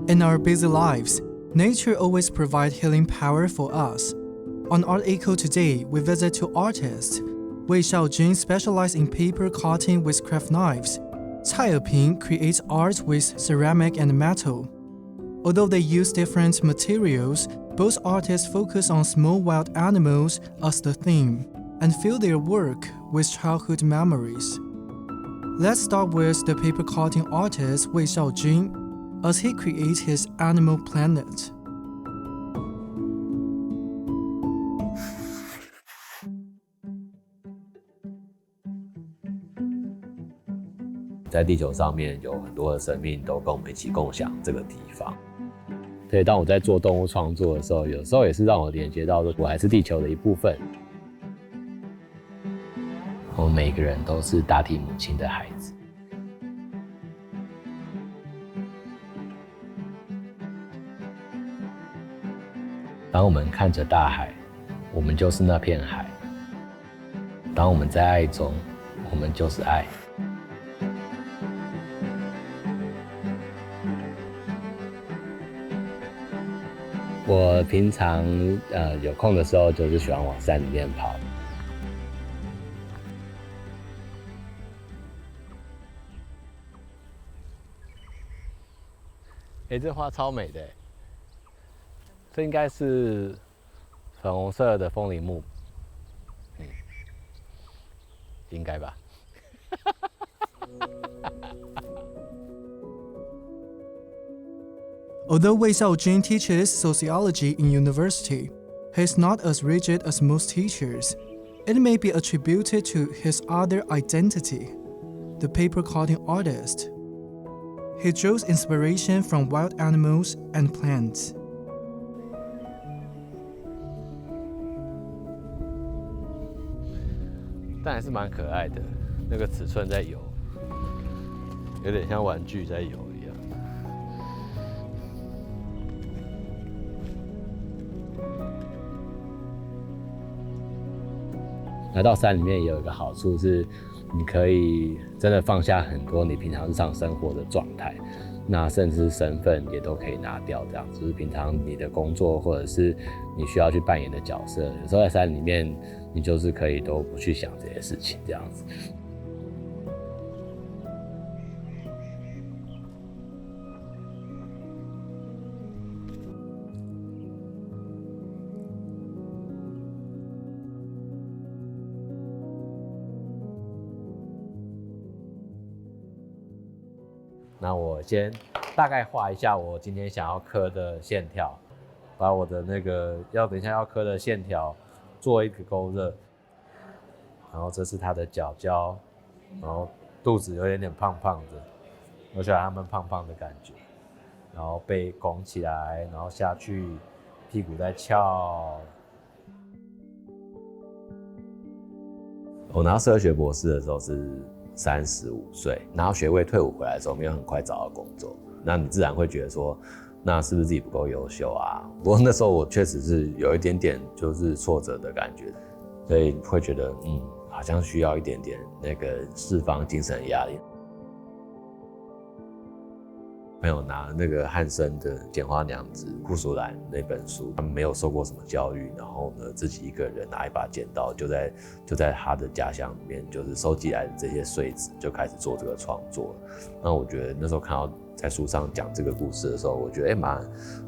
In our busy lives, nature always provides healing power for us. On Art Echo today, we visit two artists. Wei Xiaojun specializes in paper cutting with craft knives. Cai Eping creates art with ceramic and metal. Although they use different materials, both artists focus on small wild animals as the theme and fill their work with childhood memories. Let's start with the paper cutting artist Wei Xiaojun as he creates his Animal Planet. “在地球上面有很多的生命都跟我们一起共享这个地方。”所以当我在做动物创作的时候，有时候也是让我连接到我还是地球的一部分。我们每个人都是大地母亲的孩子。当我们看着大海，我们就是那片海。当我们在爱中，我们就是爱。我平常有空的时候，就是喜欢往山里面跑。这花超美的，这应该是粉红色的风铃木，应该吧。Although Wei Xiaojun teaches sociology in university, he is not as rigid as most teachers. It may be attributed to his other identity, the paper cutting artist. He draws inspiration from wild animals and plants. 但还是蛮可爱的，那个尺寸在游，有点像玩具在游一样。来到山里面也有一个好处是，你可以真的放下很多你平常日常生活的状态，那甚至身份也都可以拿掉，这样就是平常你的工作或者是你需要去扮演的角色，有时候在山里面你就是可以都不去想这些事情，这样子。那我先大概画一下我今天想要刻的线条，把我的那个等一下要刻的线条做一个勾勒。然后这是它的脚脚，然后肚子有点胖胖的，我喜欢它们胖胖的感觉。然后背拱起来，然后下去，屁股再翘。我拿社会学博士的时候是35岁，拿到学位退伍回来的时候，没有很快找到工作，那你自然会觉得说，那是不是自己不够优秀啊？不过那时候我确实是有一点点就是挫折的感觉，所以会觉得好像需要一点点那个释放精神压力。朋友拿那个汉生的《简花娘子》顾淑兰那本书，他们没有受过什么教育，然后呢自己一个人拿一把剪刀，就在他的家乡里面，就是收集来的这些碎纸，就开始做这个创作。那我觉得那时候看到在书上讲这个故事的时候，我觉得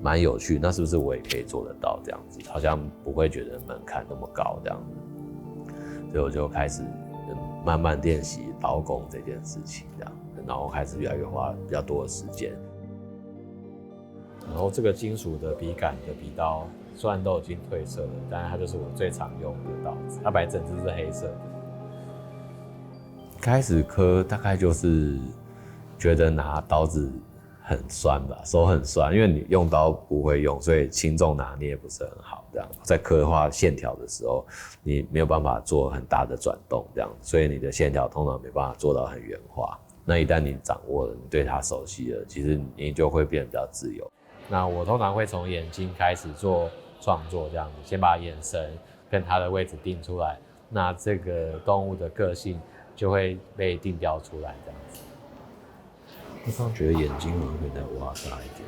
蛮有趣，那是不是我也可以做得到这样子？好像不会觉得门槛那么高这样子，所以我就开始慢慢练习刀工这件事情这样。然后开始越来越花比较多的时间。然后这个金属的笔杆的笔刀，虽然都已经褪色了，但是它就是我最常用的刀子。它本来整只是黑色的。开始刻大概就是觉得拿刀子很酸吧，手很酸，因为你用刀不会用，所以轻重拿捏不是很好。这样在刻画线条的时候，你没有办法做很大的转动，这样，所以你的线条通常没办法做到很圆滑。那一旦你掌握了，你对它熟悉了，其实你就会变得比较自由。那我通常会从眼睛开始做创作，这样子，先把眼神跟它的位置定出来，那这个动物的个性就会被定调出来，这样子。我刚觉得眼睛好像可以再挖大一点点。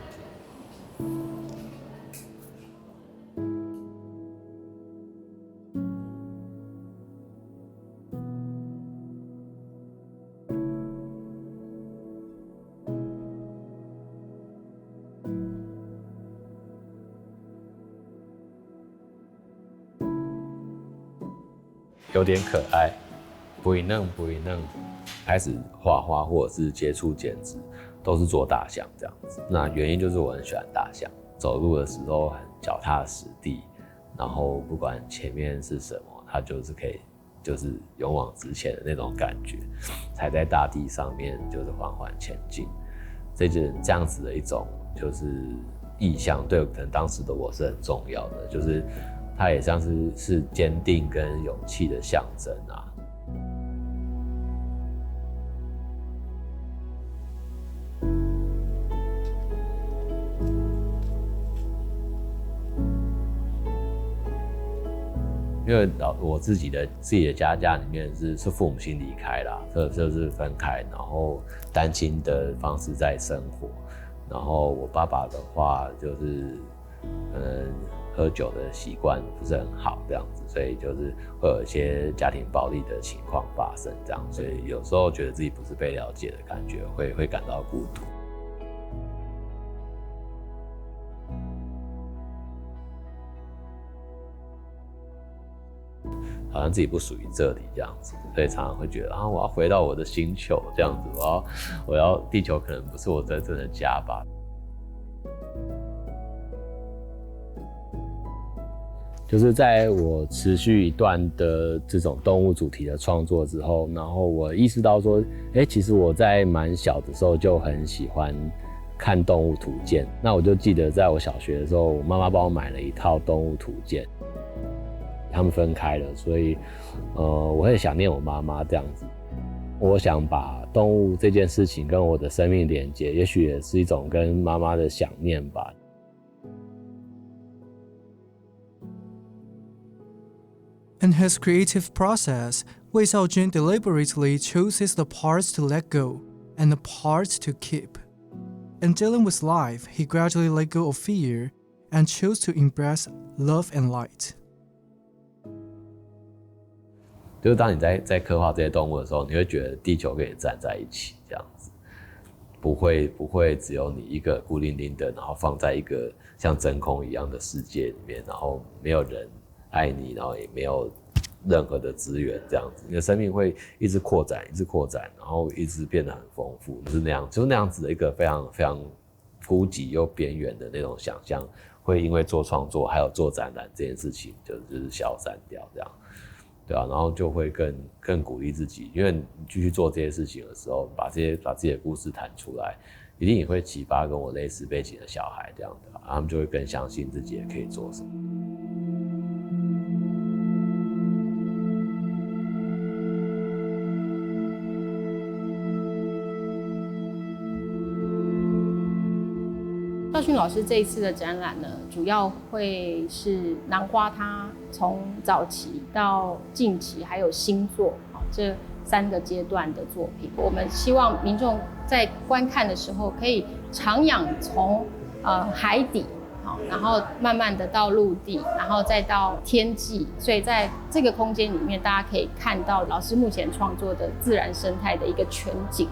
有点可爱，不一嫩，开始画画或者是接触剪纸，都是做大象这样子。那原因就是我很喜欢大象，走路的时候很脚踏实地，然后不管前面是什么，它就是可以就是勇往直前的那种感觉，踩在大地上面就是缓缓前进。这样子的一种就是意象，对可能当时的我是很重要的，就是它也像是坚定跟勇气的象征啊。因为我自己的家里面是父母亲离开啦，就是分开，然后单亲的方式在生活。然后我爸爸的话就是喝酒的习惯不是很好这样子，所以就是会有一些家庭暴力的情况发生这样，所以有时候觉得自己不是被了解的感觉，会感到孤独。好像自己不属于这里这样子，所以常常会觉得我要回到我的星球这样子，我要地球可能不是我真正的家吧。就是在我持续一段的这种动物主题的创作之后，然后我意识到说，其实我在蛮小的时候就很喜欢看动物图鉴。那我就记得在我小学的时候，我妈妈帮我买了一套动物图鉴。他们分开了，所以我会想念我妈妈这样子。我想把动物这件事情跟我的生命连接，也许也是一种跟妈妈的想念吧。In his creative process, Wei Xiaojun deliberately chooses the parts to let go and the parts to keep. In dealing with life, he gradually let go of fear and chose to embrace love and light. 就是当你在刻画这些动物的时候，你会觉得地球跟你站在一起，这样子，不会只有你一个孤零零的，然后放在一个像真空一样的世界里面，然后没有人爱你，然后也没有任何的资源，这样子，你的生命会一直扩展，然后一直变得很丰富，就是那样子的一个非常非常孤寂又边缘的那种想象，会因为做创作还有做展览这件事情，就是消散掉这样。对啊，然后就会更鼓励自己，因为你继续做这些事情的时候，把自己的故事谈出来，一定也会启发跟我类似背景的小孩这样的，他们就会更相信自己也可以做什么。赵勋老师这一次的展览呢，主要会是囊括他从早期到近期还有新作这3个阶段的作品。我们希望民众在观看的时候，可以徜徉从海底，然后慢慢的到陆地，然后再到天际。所以在这个空间里面，大家可以看到老师目前创作的自然生态的一个全景。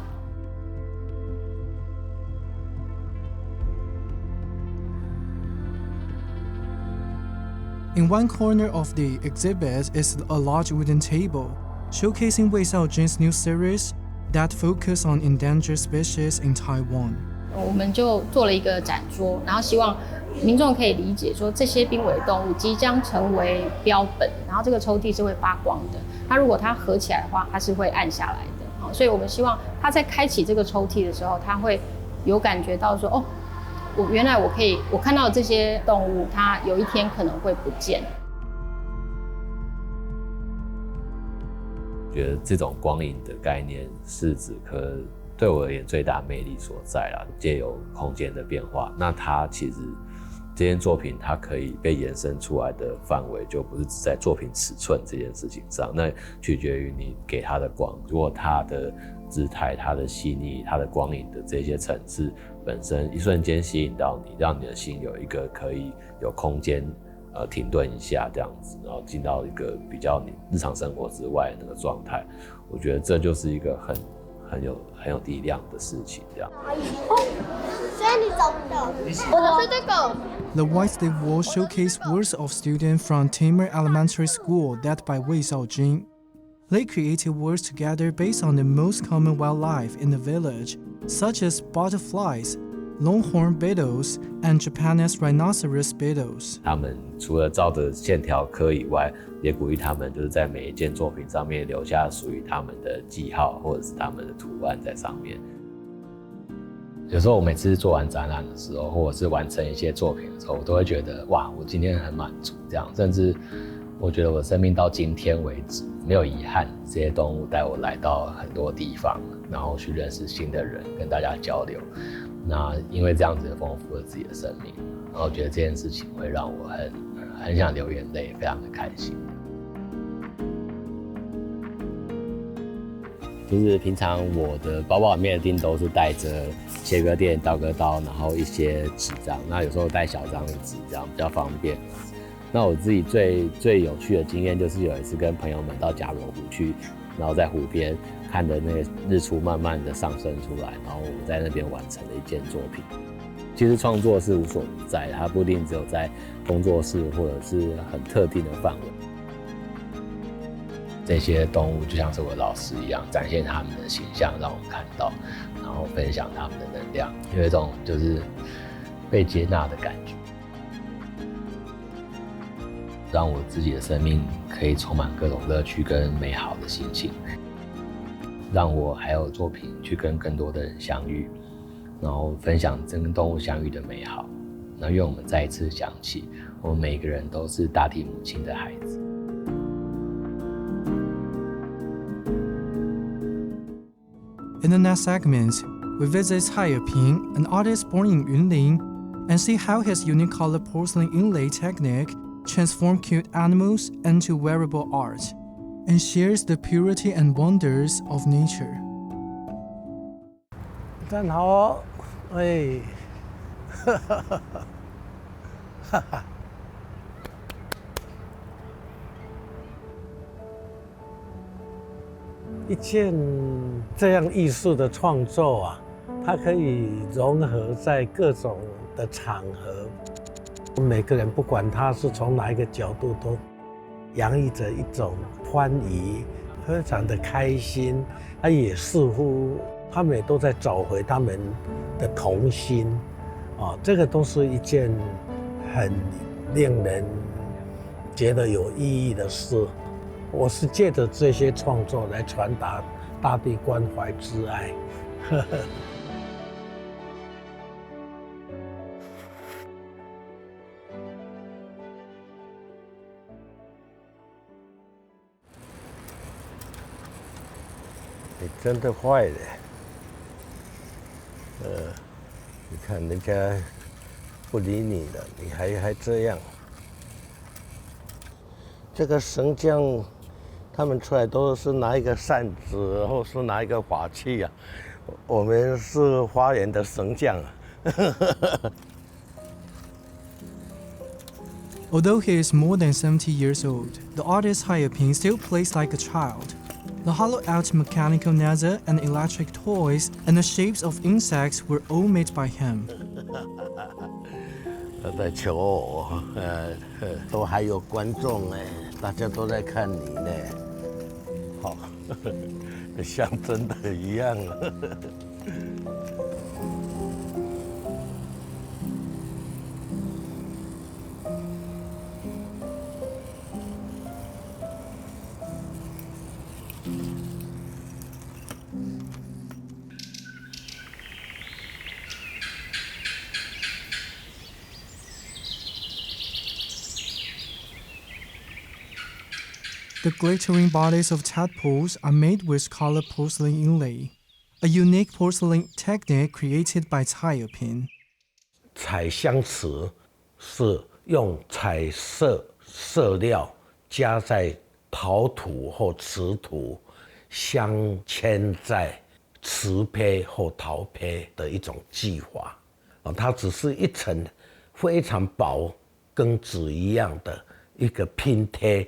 In one corner of the exhibit is a large wooden table, showcasing Wei Xiaojun's new series that focus on endangered species in Taiwan. 我们就做了一个展桌，然后希望民众可以理解说，这些濒危动物即将成为标本，然后这个抽屉是会发光的。它如果合起来的话，它是会暗下来的。所以我们希望它在开启这个抽屉的时候，它会有感觉到说，原来我看到这些动物，它有一天可能会不见。觉得这种光影的概念是纸科对我而言最大魅力所在啦，借由空间的变化，那它其实这件作品它可以被延伸出来的范围，就不是只在作品尺寸这件事情上，那取决于你给它的光。如果它的姿态、它的细腻、它的光影的这些层次本身一瞬间吸引到你，让你的心有一个可以有空间停顿一下这样子，然后进到一个比较你日常生活之外的那个状态，我觉得这就是一个很有力量的事情这样。The White Slave Wall showcased works of students from Timur Elementary School led by Wei Xiaojun. They created works together based on the most common wildlife in the village, such as butterflies, longhorn beetles, and Japanese rhinoceros beetles. 他们除了照着线条刻以外，也鼓励他们就是在每一件作品上面留下属于他们的记号或者是他们的图案在上面。有时候我每次做完展览的时候，或者是完成一些作品的时候，我都会觉得哇，我今天很满足这样，甚至我觉得我生命到今天为止没有遗憾。这些动物带我来到很多地方，然后去认识新的人，跟大家交流。那因为这样子丰富了自己的生命，然后觉得这件事情会让我很想流眼泪，非常的开心。就是平常我的包包里面一定都是带着切割垫、刀割刀，然后一些纸张。那有时候带小张的纸，这样比较方便。那我自己最有趣的经验就是有一次跟朋友们到甲罗湖去，然后在湖边看着那个日出慢慢的上升出来，然后我们在那边完成了一件作品。其实创作是无所不在，它不一定只有在工作室或者是很特定的范围。这些动物就像是我的老师一样，展现他们的形象让我们看到，然后分享他们的能量，有一种就是被接纳的感觉，让我自己的生命可以充满各种乐趣跟美好的心情，让我还有作品去跟更多的人相遇，然后分享跟动物相遇的美好。那愿我们再一次想起，我们每个人都是大地母亲的孩子。In the next segment, we visit Cai Yeping, an artist born in Yunlin, and see how his unique color porcelain inlay technique transforms cute animals into wearable art, and shares the purity and wonders of nature. 站好，哎，哈哈哈哈哈。一件这样艺术的创作啊，它可以融合在各种的场合，每个人不管他是从哪一个角度，都洋溢着一种欢愉，非常的开心。他也似乎他们也都在找回他们的童心，啊，这个都是一件很令人觉得有意义的事。我是借着这些创作来传达大地关怀之爱。你真的坏了，你看人家不理你了，你还这样。这个绳匠。他们出来都是拿一个扇子，或是拿一个法器啊。我们是花园的绳匠啊。Although he is more than 70 years old, the artist Cai Yeping still plays like a child. The hollowed-out mechanical nether and electric toys and the shapes of insects were all made by him. 他在求我，都还有观众哎，大家都在看你呢。好，像真的一样。The glittering bodies of tadpoles are made with colored porcelain inlay, a unique porcelain technique created by Cai Yeping. 彩镶瓷是用彩色色料加在陶土或瓷土镶嵌在瓷坯或陶坯的一种技法。它只是一层非常薄，跟纸一样的一个拼贴，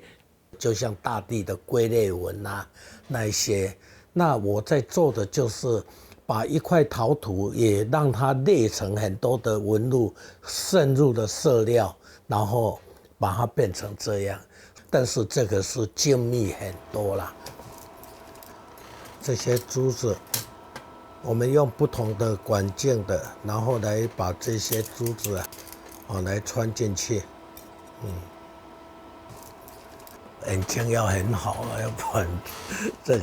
就像大地的龟裂纹啊那一些。那我在做的就是把一块陶土也让它裂成很多的纹路，渗入的色料，然后把它变成这样。但是这个是精密很多啦。这些珠子，我们用不同的管径的，然后来把这些珠子来穿进去。眼睛要很好啊，要不然这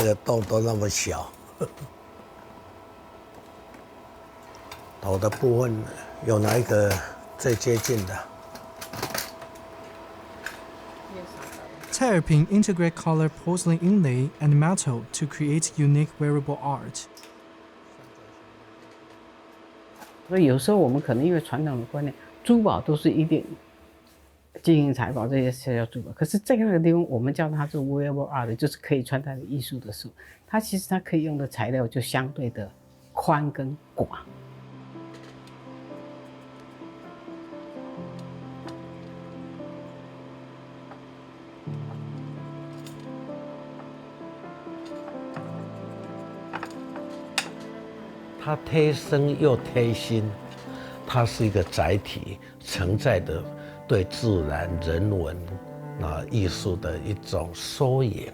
个洞都那么小。头的部分有哪一个最接近的？蔡尔平 integrate color porcelain inlay and metal to create unique wearable art. 所以有时候我们可能因为传统的观念，珠宝都是一定金银财宝，这些才叫珠宝。可是这样的地方，我们叫它做 wearable art， 就是可以穿戴的艺术的时候，它其实它可以用的材料就相对的宽跟广。它贴身又贴心，它是一个载体，承载的对自然、人文艺术的一种缩影。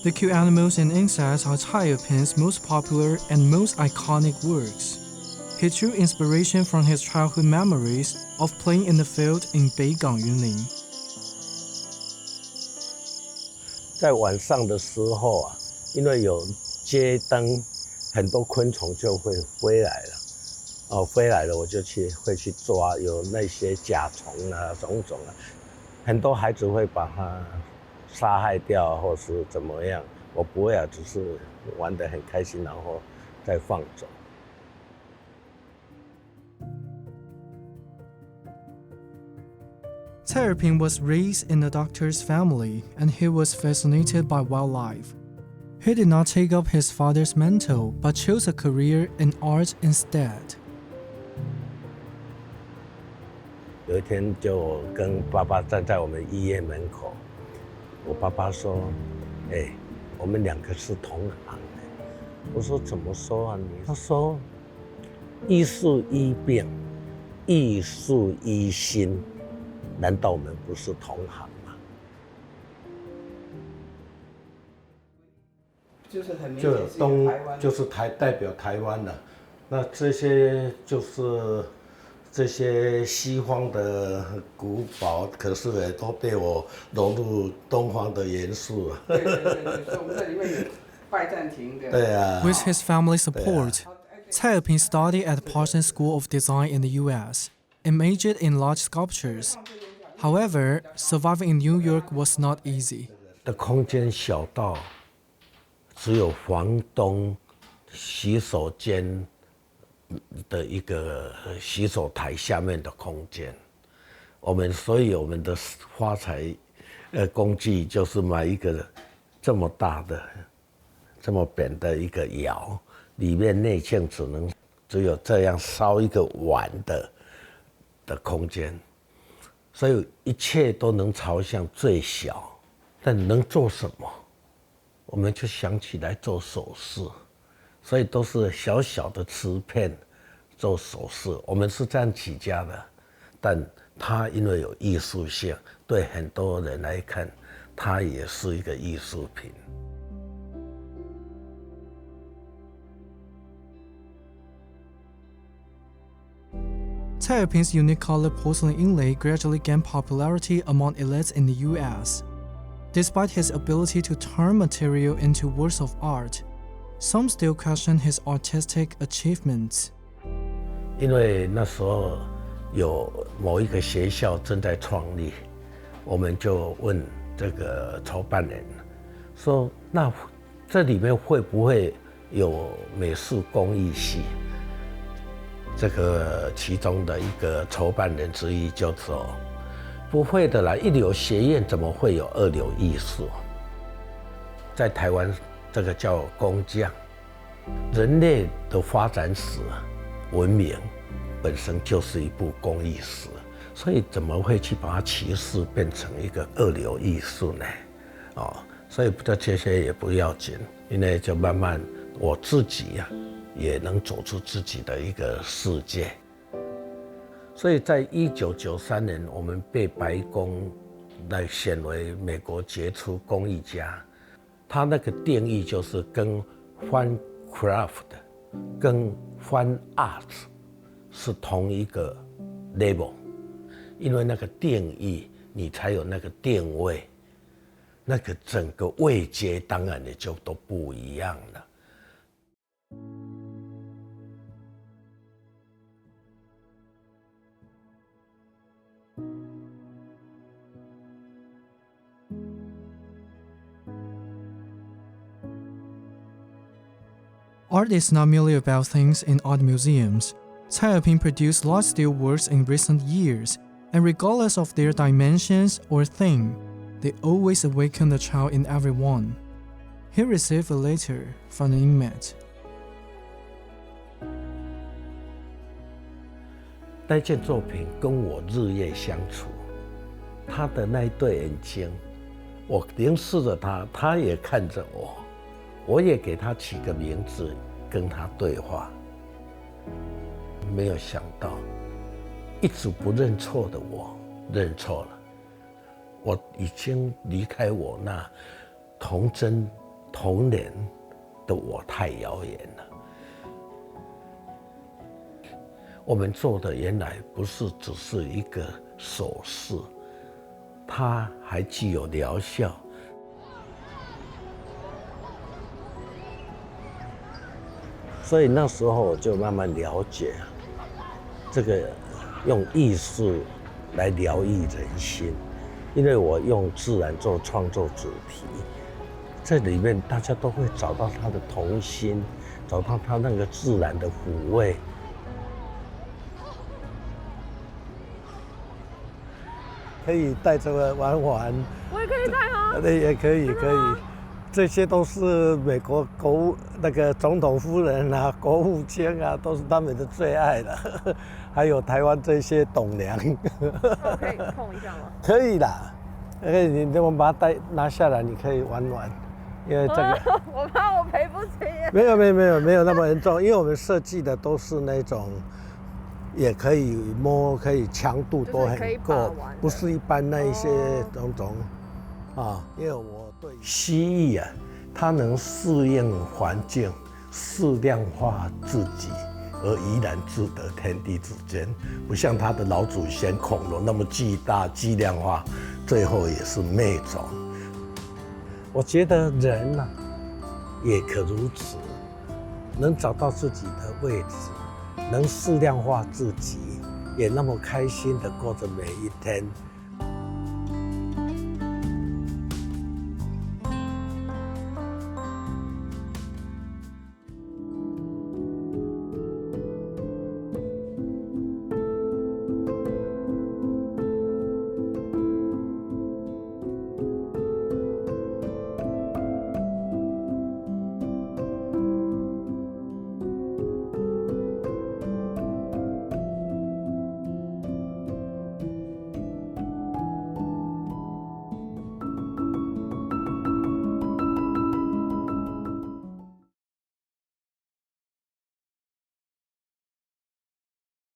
The cute animals and insects are Cai Erpin's most popular and most iconic works. He drew inspiration from his childhood memories of playing in the field in Beigang, Yunlin. 在晚上的时候因为有街灯，很多昆虫就会飞来了。飞来了我就会去抓，有那些甲虫种种很多孩子会把它杀害掉，或是怎么样。我不会只是玩得很开心，然后再放走。Cai Erpin was raised in a doctor's family and he was fascinated by wildlife. He did not take up his father's mantle but chose a career in art instead. 有一天就跟爸爸站在我们医院门口，我爸爸说：“我们两个是同行。”我说：“怎么说啊你？”他说：“医术医病，艺术医心。”难道我们不是同行吗？就是很明显是台湾，就是代表台湾的。那这些就是这些西方的古堡，可是也都被我融入东方的元素了。对，所以我们这里面有拜占庭的。对啊。With his family support, Cai Erpin studied at Parsons School of Design in the U.S. and majored in large sculptures. However, surviving in New York was not easy. 的空间小到只有房东洗手间的一个洗手台下面的空间。所以我们的发财工具就是买一个这么大的、这么扁的一个窑，里面内径只有这样烧一个碗的空间。所以一切都能朝向最小，但能做什么，我们就想起来做首饰，所以都是小小的瓷片做首饰。我们是这样起家的，但它因为有艺术性，对很多人来看，它也是一个艺术品。Cai Erpin's unique color porcelain inlay gradually gained popularity among elites in the U.S. Despite his ability to turn material into works of art, some still question his artistic achievements. 因为那时候有某一个学校正在创立，我们就问这个筹办人说：“那这里面会不会有美术工艺系？这个其中的一个筹办人之一就说：“不会的啦，一流学院怎么会有二流艺术？在台湾，这个叫工匠。人类的发展史、文明本身就是一部工艺史，所以怎么会去把它歧视变成一个二流艺术呢？所以这些也不要紧，因为就慢慢我自己也能走出自己的一个世界。所以在1993年，我们被白宫来选为美国杰出工艺家，他那个定义就是跟 Fine Craft 跟 Fine Arts 是同一个 level， 因为那个定义你才有那个定位，那个整个位阶当然也就都不一样了。Art is not merely about things in art museums. Tsai Eping produced large-scale works in recent years, and regardless of their dimensions or theme, they always awaken the child in everyone. He received a letter from an inmate. 那件作品跟我日夜相处，他的那一对眼睛，我凝视着他，他也看着我，我也给他起个名字，跟他对话。没有想到，一直不认错的我认错了，我已经离开我那童真童年的我太遥远了。我们做的原来不是只是一个手势，它还具有疗效。所以那时候我就慢慢了解，这个用艺术来疗愈人心，因为我用自然做创作主题，这里面大家都会找到他的童心，找到他那个自然的抚慰。可以带着玩玩，我也可以带吗？对，也可以，可以。这些都是美国国务那个总统夫人啊、国务卿啊，都是他们的最爱的。还有台湾这些董娘。我可以碰一下吗？可以啦，你我们把它拿下来，你可以玩玩，因为这个我怕我赔不起。没有那么严重，因为我们设计的都是那种。也可以摸，可以强度都很够，不是一般那一些种因为我对蜥蜴它能适应环境，适量化自己，而怡然自得天地之间，不像它的老祖先恐龙那么巨大、巨量化，最后也是灭种。我觉得人也可如此，能找到自己的位置。能适量化自己，也那么开心的过着每一天。